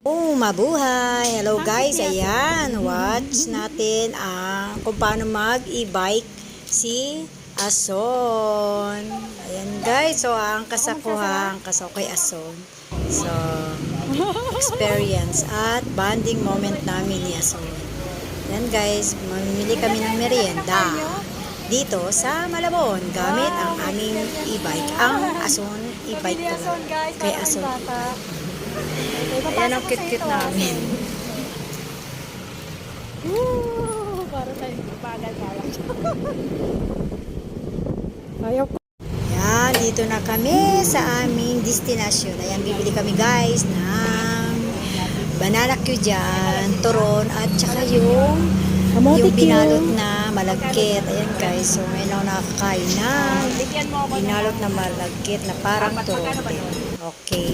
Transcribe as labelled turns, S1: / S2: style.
S1: Oh, mabuhay! Hello guys, ayan, watch natin kung paano mag-e-bike si Ason. Ayan guys, so angkas ako kay Ason. So, experience at bonding moment namin ni Ason. Ayan guys, mamimili kami ng merienda dito sa Malabon gamit ang aming e-bike, ang Ason e-bike to. Kay Ason. Ayan ang cute-cute namin.
S2: Para tayo bagal parang.
S1: Ayaw po. Ayan, dito na kami sa aming destinasyon. Ayan, bibili kami guys ng banana Q dyan, turon, at saka yung binalot na malagkit. Ayan guys, so ngayon ako nakakain na binalot na malagkit na parang turon. Okay.